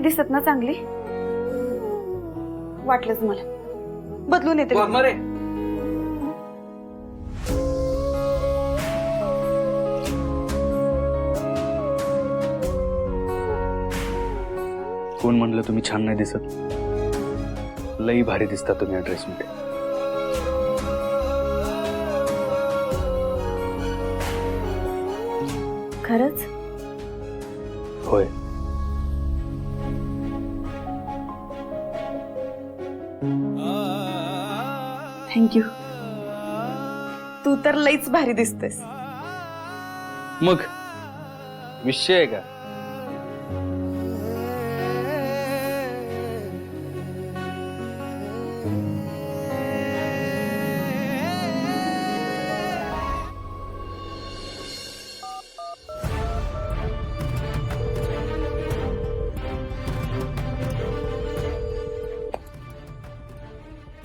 दिसत ना चांगली, वाटलंच मला बदलून येते. मरे कोण म्हणलं तुम्ही छान नाही दिसत? लई भारी दिसता तुम्ही या ड्रेसमध्ये. खरंच? होय. थँक्यू. तू तर लईच भारी दिसतेस. मग विषय आहे का?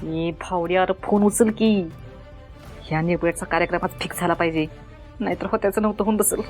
ये फावड्यावर फोन उचल की. ह्या नेबुळ्याचा कार्यक्रमात फिक्स झाला पाहिजे, नाहीतर होत्याचं नव्हतं होऊन बसल.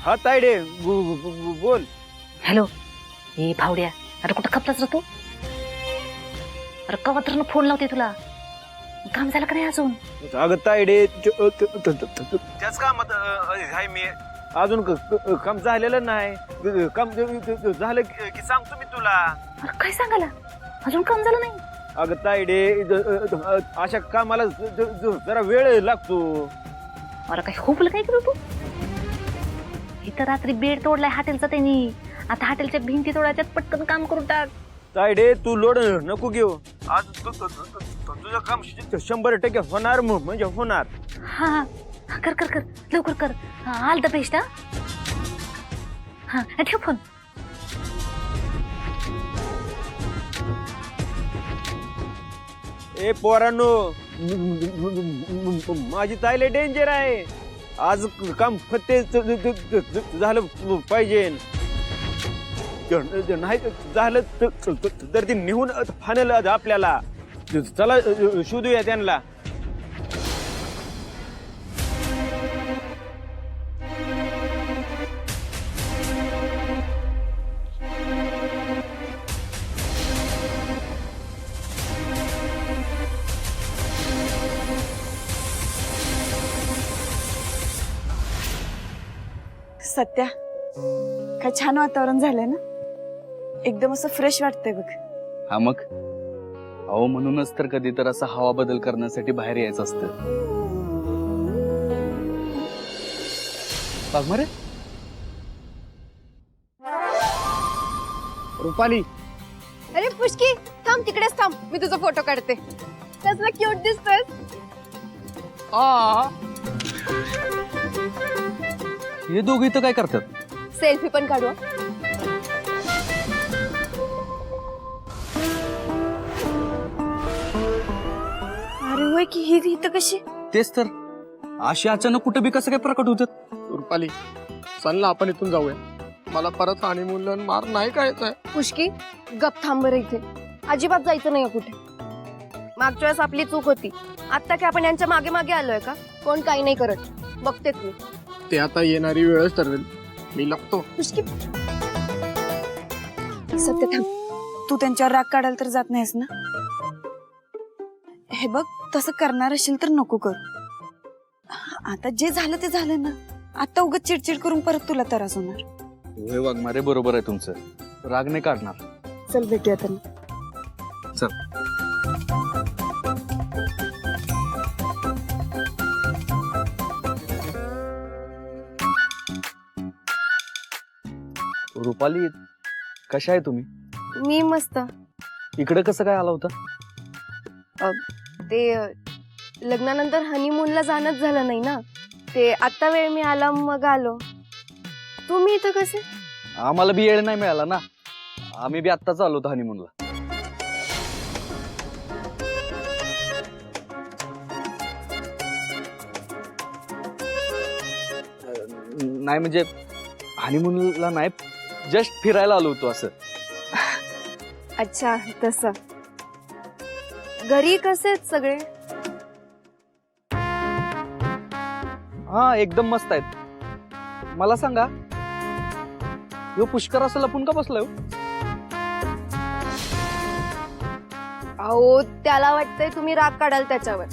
हा तायडे बोल. हॅलो. ए फावड्या, अरे कुठं खपलाच रे तू? अरे कवा तर फोन लावते तुला, काम झालं का नाही अजून? अगं तायडे त्याच कामात आहे मी. अजून काम झालेलं नाही. काम झालं की सांगतो मी तुला. अरे काय सांगायला, अजून काम झालं नाही? अगं तायडे अशा कामाला जरा वेळ लागतो. अरे काय खोपलं काय करू तू? इथं रात्री बेड तोडलाय हॉटेलचा त्यांनी, आता हॉटेलच्या भिंती तोडायच्यात, पटकन काम करून टाक. तायडे तू लोड नको घेऊ. आज तुझं काम 100% होणार, म्हणजे होणार. हा हा, कर कर कर लवकर कर. All the best. हा ठेव फोन. ए पोरांनो, माझी ताईले डेंजर आहे. आज काम फत्ते झालं पाहिजे. नाही झालं तर ती निघून फानेल आपल्याला. चला शोधूया त्यांना. सत्या, काय छान वातावरण झालंय ना, एकदम असं फ्रेश वाटतंय बघ. हा मग, अहो म्हणूनच तर कधी तर असा हवा बदल करण्यासाठी बाहेर यायचं असतं. वाघमारे, रुपाली, अरे पुष्की थांब, तिकडेच थांब, मी तुझा फोटो काढते. कसला क्यूट दिसतोय. हे दोघं इथं काय करतात? सेल्फी पण काढू. अरे होय की, ही इथं कशी? तेच तर, अशी अचानक कुठे बी कसं काय प्रकट होतात? रुपाली, चल ना आपण इथून जाऊया. मला परत हनीमूनला मार नाही करायचंय. पुष्की गप थांब बरं इथे. अजिबात जायचं नाही कुठे. मागच्या वेळेस आपली चूक होती. आता काय आपण यांच्या मागे मागे आलोय का? कोण काही नाही करत, बघतेच मी. ते आता येणारी वेळच ठरवेल. मी लागतो. पुष्की सत्य थांब. तू त्यांच्यावर राग काढायला तर जात नाहीस ना? हे बघ, तसं करणार असेल तर नको करू. आता जे झालं ते झालं ना. आता उगाच चिडचिड करून परत तुला त्रास होणार. होय वाघमारे, बरोबर आहे तुमचं. राग नाही काढणार. चल भेटूया तर. चल. रुपाली, कशा आहे तुम्ही? मी मस्त. इकडे कसं काय आला होता? ते लग्नानंतर हनीमूनला जाणंच झालं नाही ना. ते आता वेळ मिळाला मग आलो. तुम्ही इथं कसे? आम्हाला बी येळ नाही मिळाला ना. आम्ही बी आत्ताच आलो होतो हनीमूनला. नाही म्हणजे हनीमूनला नाही, जस्ट फिरायला आलो होतो असं. अच्छा तसं. घरी कसे आहेत सगळे? हा एकदम मस्त आहेत. मला सांगा, यो पुष्कर असं लपून का बसलाय हो? अहो त्याला वाटतंय तुम्ही राग काढाल त्याच्यावर.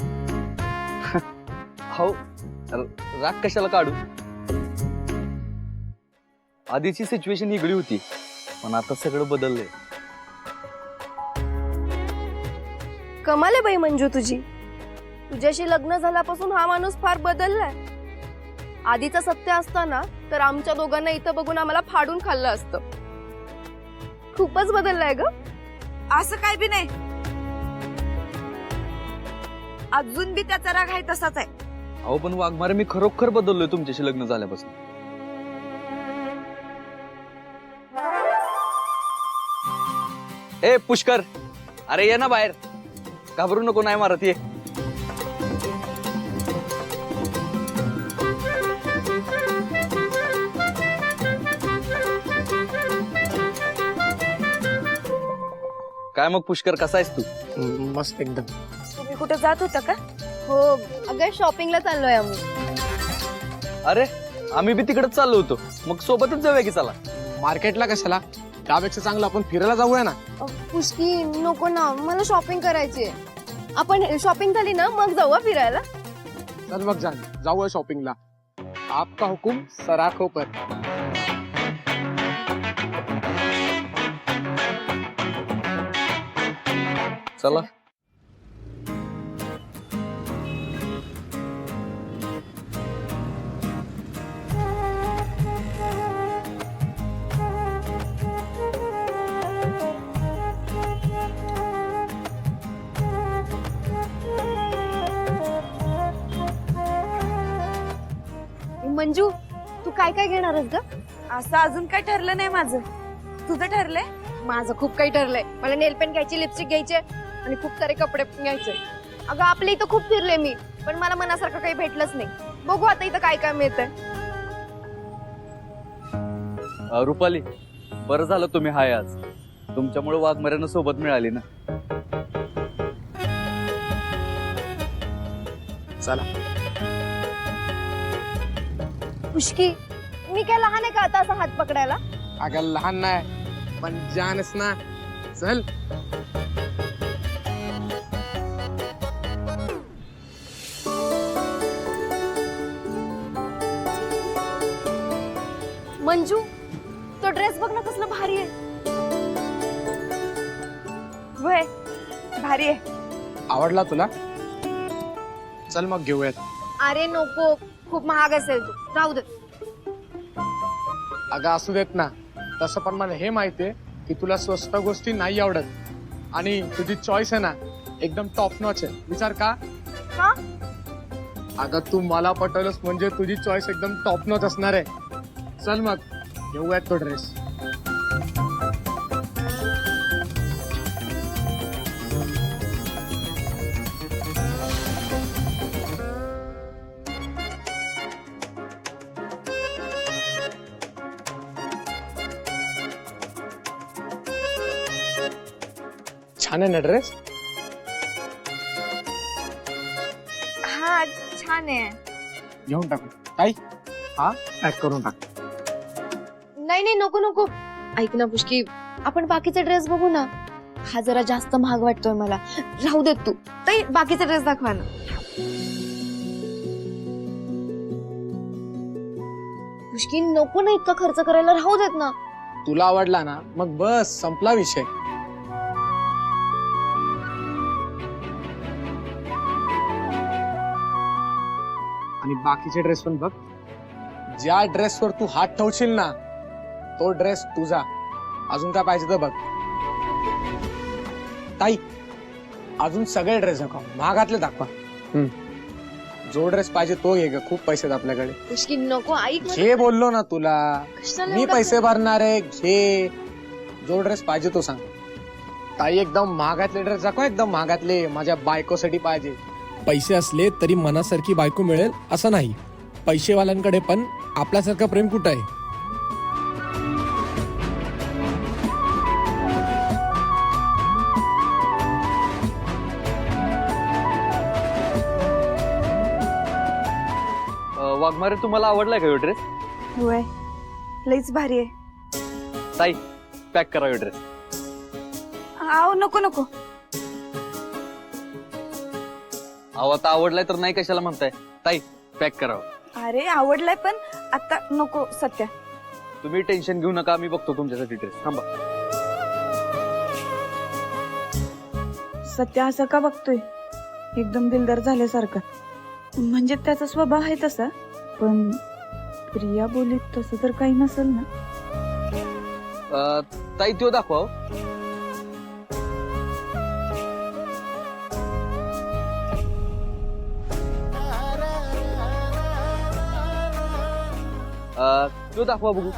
हो, राग कशाला काढू? आधीची सिच्युएशन वेगळी होती, पण आता सगळं बदललंय. कमाल आहे बाई मंजू तुझी. तुझ्याशी लग्न झाल्यापासून हा माणूस फार बदललाय. आधीचं सत्य असताना तर आमच्या दोघांना इथं बघून आम्हाला फाडून खाल्लं असतं. खूपच बदललाय ग. असं काय बी नाही. अजून बी त्याचा राग आहे तसाच आहे. अहो पण वाघमारे, मी खरोखर बदललोय तुमच्याशी लग्न झाल्यापासून. ए पुष्कर, अरे ये ना बाहेर. घाबरू नको, नाही मारत, ये. काय मग पुष्कर, कसा आहेस तू? मस्त एकदम. तुम्ही कुठं जात होता का? हो अगं शॉपिंगला चाललोय आम्ही. अरे आम्ही बी तिकडेच चाललो होतो, मग सोबतच जाऊया की. चला. मार्केटला कशाला? त्यापेक्षा चांगलं आपण फिरायला जाऊया ना. पुष्की नको ना, मला शॉपिंग करायची आहे. आपण शॉपिंग झाली ना मग जाऊ फिरायला. चल मग जाऊया शॉपिंगला. आपका हुकुम सराखों पर. चला. मंजू तू काय काय घेणार आहेस ग? असं अजून काय ठरलं नाही माझं. तुझं ठरलंय? माझं खूप काही ठरलंय. मला नेल पेंट घ्यायची, लिपस्टिक घ्यायचे आणि खूप सारे कपडे घ्यायचे. अगं आपल्या इथं खूप फिरले मी, पण मला मनासारखं काही भेटलंच नाही. बघू आता इथं काय काय मिळतंय. रुपाली, बरं झालं तुम्ही हाय आज. तुमच्यामुळे वाघमाऱ्यांना सोबत मिळाली ना. चला. पुष्की मी काय लहान आहे का आता असा हात पकडायला? अगं लहान नाही, पण जानस ना. चल. मंजू, तो ड्रेस बघ ना कसला भारी आहे. वय भारी आहे. आवडला तुला? चल मग घेऊयात. अरे नको, खूप महाग असेल तू, राहू दे. अगं असू देत ना. तसं पण मला हे माहितीये की तुला स्वस्त गोष्टी नाही आवडत आणि तुझी चॉईस आहे ना एकदम टॉप नॉच आहे. विचार का? का? अगं तू मला पटवलंस म्हणजे तुझी चॉईस एकदम टॉप नॉच असणार आहे. चल मग घेऊयात तो ड्रेस. छान आहे ना ड्रेस? हा छान आहे. घेऊन टाकू ताई. हा पॅक करून टाक. नाही नाही नको नको. ऐक ना पुष्की, आपण बाकीचे ड्रेस बघू ना. हा जरा जास्त महाग वाटतोय मला. राहू देत तू. ताई बाकीचे ड्रेस दाखवा ना. पुष्की नको ना इतका खर्च करायला, राहू देत ना. तुला आवडला ना मग बस संपला विषय. आणि बाकीचे ड्रेस पण बघ. ज्या ड्रेसवर तू हात ठेवशील ना तो ड्रेस तुझा. अजून काय पाहिजे तर बघ. ताई अजून सगळे ड्रेस दाखवा, महागातले दाखवा. जो ड्रेस पाहिजे तो घे ग, खूप पैसे आहेत आपल्याकडे. पुष्की नको, ऐक ना. घे बोललो ना तुला. कशाला मी एवढं पैसे भरणार आहे, घे. जो ड्रेस पाहिजे तो सांग. ताई एकदम महागातले ड्रेस दाखव, एकदम महागातले. माझ्या बायकोसाठी पाहिजे. पैसे असले तरी मनासारखी बायको मिळेल असं नाही. पैसेवाल्यांकडे पण आपल्यासारखं प्रेम कुठं आहे. वाघमारे तुम्हाला आवडलाय का ड्रेस? वय लईच भारी आहे. ताई पॅक करा ड्रेस. आव नको नको. अहो आता आवडलाय तर नाही कशाला म्हणताय. ताई पॅक करावं. अरे आवडलाय पण आता नको सत्या. तुम्ही टेन्शन घेऊ नका, मी बघतो तुमच्यासाठी ड्रेस. थांबा. सत्या असं का बघतोय एकदम दिलदार झाल्यासारखं? म्हणजे त्याचा स्वभाव आहे तसा, पण प्रिया बोलीत तसं तर काही नसेल ना. ताई तो दाखवा. तो दाखवा बघू.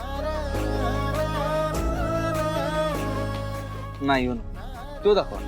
नाही हो ना, तो दाखवा.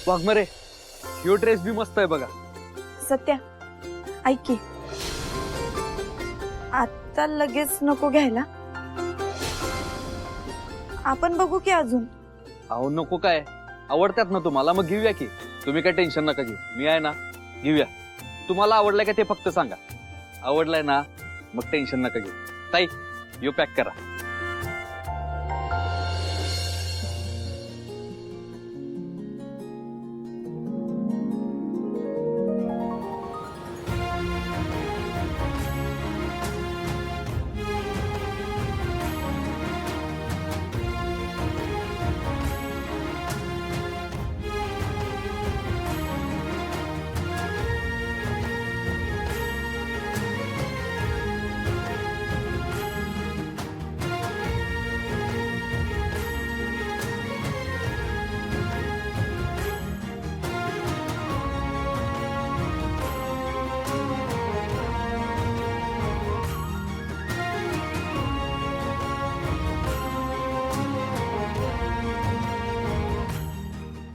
वाघमारे यो ड्रेस बी मस्त आहे बघा. सत्या ऐक की, आता लगेच नको घ्यायला. आपण बघू की अजून. अहो नको काय, आवडतात ना तुम्हाला मग घेऊया की. तुम्ही काय टेन्शन नका घेऊ, मी आहे ना. घेऊया. तुम्हाला आवडलाय का ते फक्त सांगा. आवडलाय ना मग टेन्शन नका घेऊ. ताई यो पॅक करा.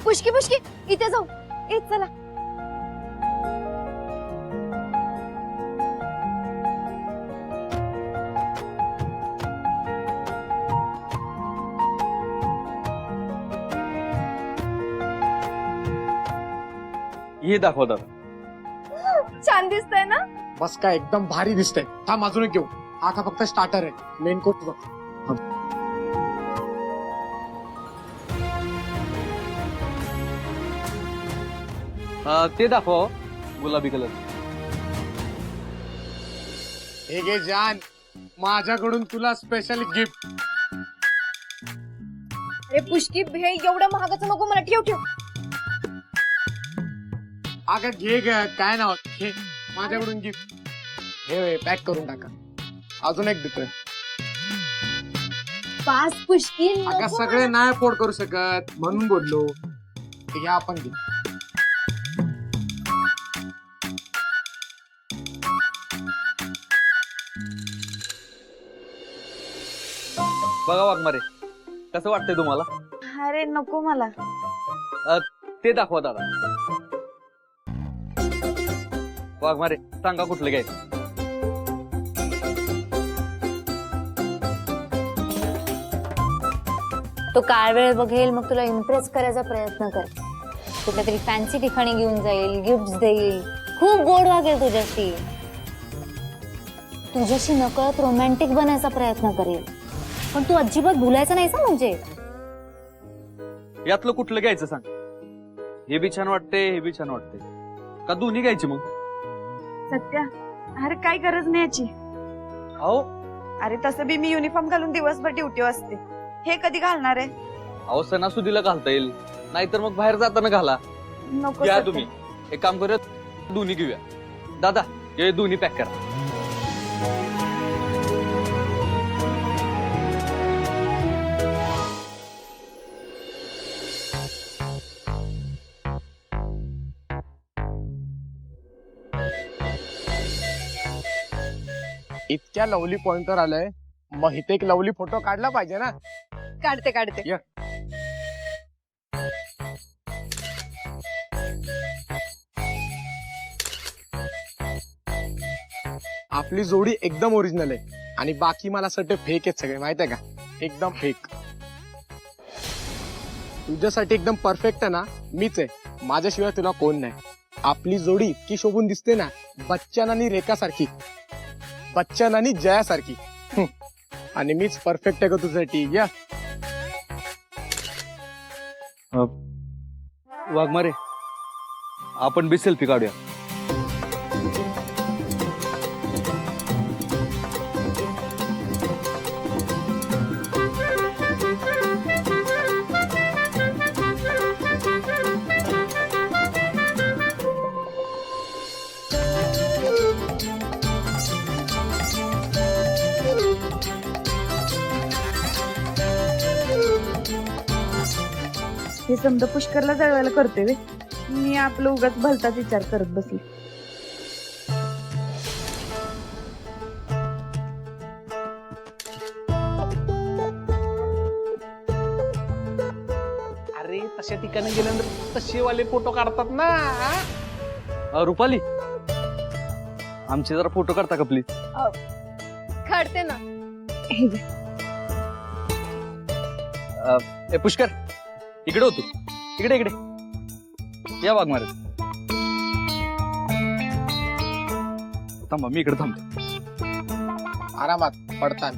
पुष्की पुष्की इथे जाऊ. ए चला. हे दाखवा दादा. छान दिसतंय ना? बस काय एकदम भारी दिसतंय. थांब अजून एक घेऊ. हा का फक्त स्टार्टर आहे, मेन कोर्स बघ. ते दाखवा हो, गुलाबी कलर. हे घे जान, माझ्याकडून तुला स्पेशल गिफ्ट. अरे पुष्की, हे एवढं महागाचं नको मला. ठेव ठेव. अगं घे ग, काय नाव घे, माझ्याकडून गिफ्ट. हे पॅक करून टाका. अजून एक देतोय. पाच पुष्की अगं सगळे नाही अफोर्ड करू शकत म्हणून बोललो. हे घ्या, आपण घे. बघा वाघमारे, कसं वाटतंय तुम्हाला? अरे नको मला. ते दाखवा दादा. वाघमारे सांगा कुठलं घ्यायचं. तो काळ वेळ बघेल, मग तुला इम्प्रेस करायचा प्रयत्न कर. कुठल्या तरी फॅन्सी ठिकाणी घेऊन जाईल, गिफ्ट देईल, खूप गोड वागेल तुझ्याशी. तुझ्याशी नकळत रोमॅन्टिक बनायचा प्रयत्न करेल, पण तू अजिबात भुलायचं नाहीस हं म्हणजे. यातलं कुठलं घ्यायचं सांग. हे बी छान वाटते, हे बी छान वाटते, का दोन्ही घ्यायची मग? सत्या, अरे काय गरज नाही याची. अहो अरे तसं बी मी युनिफॉर्म घालून दिवसभर ड्युटी असते. हे कधी घालणार आहे? अहो सणासुदीला घालता येईल, नाहीतर मग बाहेर जाताना घाला. नको या सत्या. तुम्ही एक काम करूया, दोन्ही घेऊया. दादा हे दोन्ही पॅक करा. इतक्या लवली पॉइंटर आलंय, मग इथे एक लवली फोटो काढला पाहिजे ना. काढते काढते. ये. आपली जोडी एकदम ओरिजिनल आहे आणि बाकी मला असं फेक आहेत सगळे, माहित आहे का? एकदम फेक. तुझ्यासाठी एकदम परफेक्ट आहे ना मीच आहे, माझ्याशिवाय तुला कोण नाही. आपली जोडी इतकी शोभून दिसते ना, बच्चन आणि रेखा सारखी, बच्चन आणि जया सारखी. आणि मीच परफेक्ट आहे का तुझ्यासाठी? या वाघमारे आपण बी सेल्फी काढूया. हे समजा पुष्करला जळवायला करते वे. मी आपलं उगाच भलताच विचार करत बसले. अरे तशा ठिकाणी गेल्यानंतर तसेवाले फोटो काढतात ना. रुपाली आमचे जरा फोटो काढता का प्लीज? काढते ना. हे घे. ए पुष्कर इकडे होतो, इकडे इकडे या. वाघमारे थांबा, मी इकडे थांबतो. आरामात पडतात.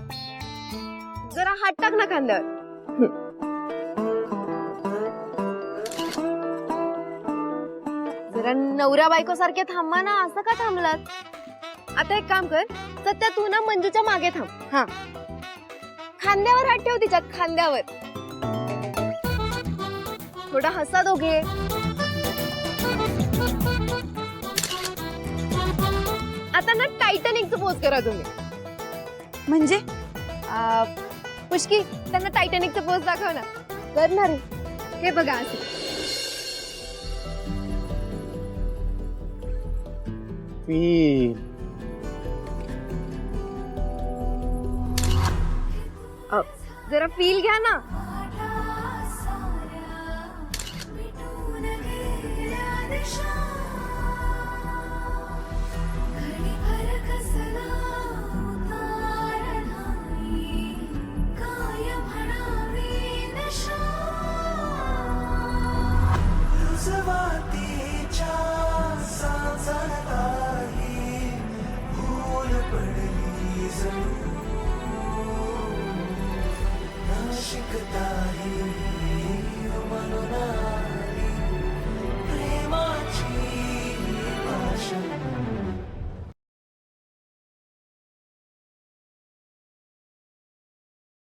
जरा हात टाक ना खांद्यावर. जरा नवऱ्या बायको सारखे थांबा ना. असं का थांबलात? आता एक काम कर, सध्या तू ना मंजूच्या मागे थांब. हा, खांद्यावर हात ठेव, तिच्यात खांद्यावर. थोडा हसा दोघे. आता ना टायटॅनिकचं पोज करा तुम्ही. म्हणजे पुष्की, त्यांना टायटॅनिकचं पोज दाखव ना. करणार आहे. हे बघा असं. जरा फील घ्या ना.